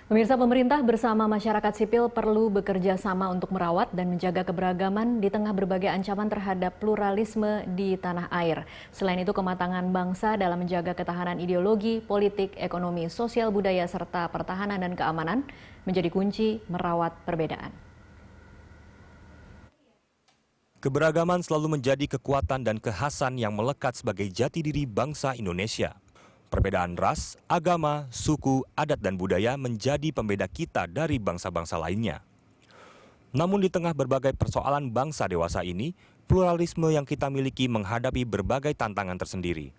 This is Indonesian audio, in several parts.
Pemirsa, pemerintah bersama masyarakat sipil perlu bekerja sama untuk merawat dan menjaga keberagaman di tengah berbagai ancaman terhadap pluralisme di tanah air. Selain itu, kematangan bangsa dalam menjaga ketahanan ideologi, politik, ekonomi, sosial, budaya, serta pertahanan dan keamanan menjadi kunci merawat perbedaan. Keberagaman selalu menjadi kekuatan dan kekhasan yang melekat sebagai jati diri bangsa Indonesia. Perbedaan ras, agama, suku, adat, dan budaya menjadi pembeda kita dari bangsa-bangsa lainnya. Namun di tengah berbagai persoalan bangsa dewasa ini, pluralisme yang kita miliki menghadapi berbagai tantangan tersendiri.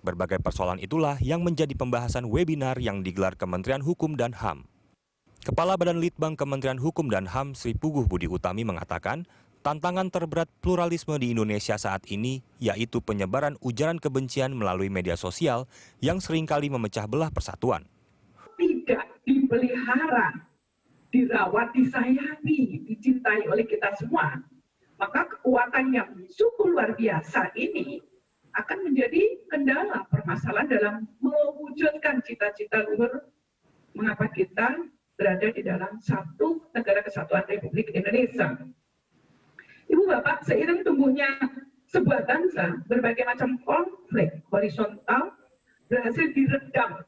Berbagai persoalan itulah yang menjadi pembahasan webinar yang digelar Kementerian Hukum dan HAM. Kepala Badan Litbang Kementerian Hukum dan HAM Sri Puguh Budi Utami mengatakan, tantangan terberat pluralisme di Indonesia saat ini yaitu penyebaran ujaran kebencian melalui media sosial yang seringkali memecah belah persatuan. Tidak dipelihara, dirawat, disayangi, dicintai oleh kita semua, maka kekuatan yang sungguh luar biasa ini akan menjadi kendala permasalahan dalam mewujudkan cita-cita luhur mengapa kita berada di dalam satu negara kesatuan Republik Indonesia. Ibu Bapak, seiring tumbuhnya sebuah bangsa, berbagai macam konflik horizontal berhasil diredam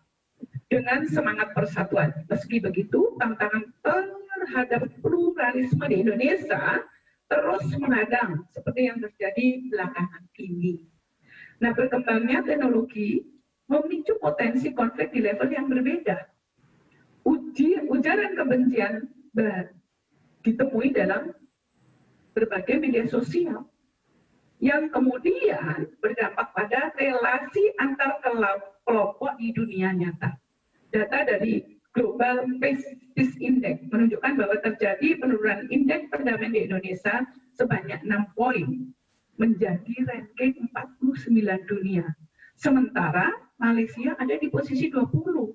dengan semangat persatuan. Meski begitu, tantangan terhadap pluralisme di Indonesia terus menghadang seperti yang terjadi belakangan ini. Nah, berkembangnya teknologi memicu potensi konflik di level yang berbeda. Ujaran kebencian ditemui dalam berbagai media sosial yang kemudian berdampak pada relasi antar kelompok di dunia nyata. Data dari Global Peace Index menunjukkan bahwa terjadi penurunan indeks perdamaian di Indonesia sebanyak 6 poin menjadi ranking 49 dunia. Sementara Malaysia ada di posisi 20.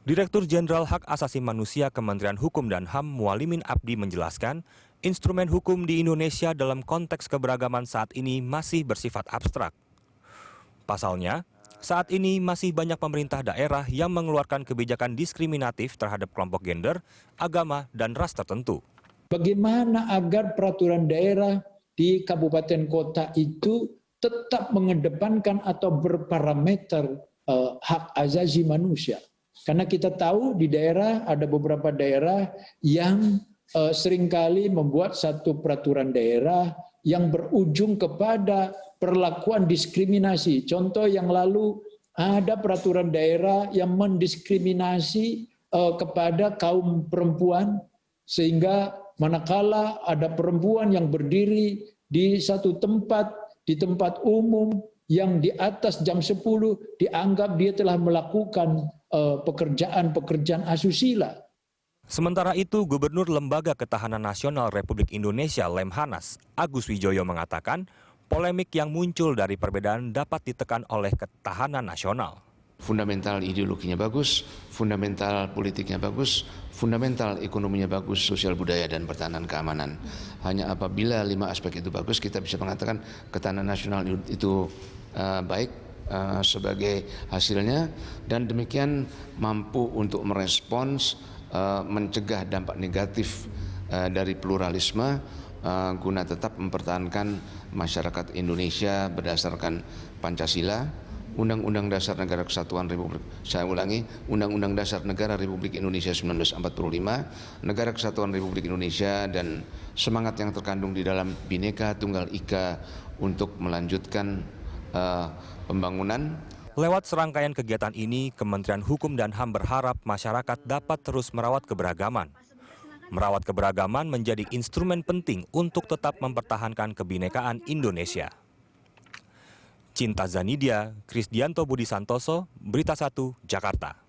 Direktur Jenderal Hak Asasi Manusia Kementerian Hukum dan HAM Mualimin Abdi menjelaskan, instrumen hukum di Indonesia dalam konteks keberagaman saat ini masih bersifat abstrak. Pasalnya, saat ini masih banyak pemerintah daerah yang mengeluarkan kebijakan diskriminatif terhadap kelompok gender, agama, dan ras tertentu. Bagaimana agar peraturan daerah di kabupaten kota itu tetap mengedepankan atau berparameter hak asasi manusia? Karena kita tahu di daerah ada beberapa daerah yang seringkali membuat satu peraturan daerah yang berujung kepada perlakuan diskriminasi. Contoh yang lalu ada peraturan daerah yang mendiskriminasi kepada kaum perempuan, sehingga manakala ada perempuan yang berdiri di satu tempat, di tempat umum yang di atas jam 10 dianggap dia telah melakukan pekerjaan-pekerjaan asusila. Sementara itu, Gubernur Lembaga Ketahanan Nasional Republik Indonesia Lemhanas, Agus Wijoyo mengatakan, polemik yang muncul dari perbedaan dapat ditekan oleh ketahanan nasional. Fundamental ideologinya bagus, fundamental politiknya bagus, fundamental ekonominya bagus, sosial budaya dan pertahanan keamanan. Hanya apabila 5 aspek itu bagus, kita bisa mengatakan ketahanan nasional itu baik sebagai hasilnya, dan demikian mampu untuk merespons mencegah dampak negatif dari pluralisme guna tetap mempertahankan masyarakat Indonesia berdasarkan Pancasila, Undang-Undang Dasar Negara Kesatuan Republik, saya ulangi, Undang-Undang Dasar Negara Republik Indonesia 1945, Negara Kesatuan Republik Indonesia, dan semangat yang terkandung di dalam Bhinneka Tunggal Ika untuk melanjutkan pembangunan. Lewat serangkaian kegiatan ini, Kementerian Hukum dan HAM berharap masyarakat dapat terus merawat keberagaman. Merawat keberagaman menjadi instrumen penting untuk tetap mempertahankan kebinekaan Indonesia. Cinta Zanidia, Krisdianto Budi Santoso, Berita 1, Jakarta.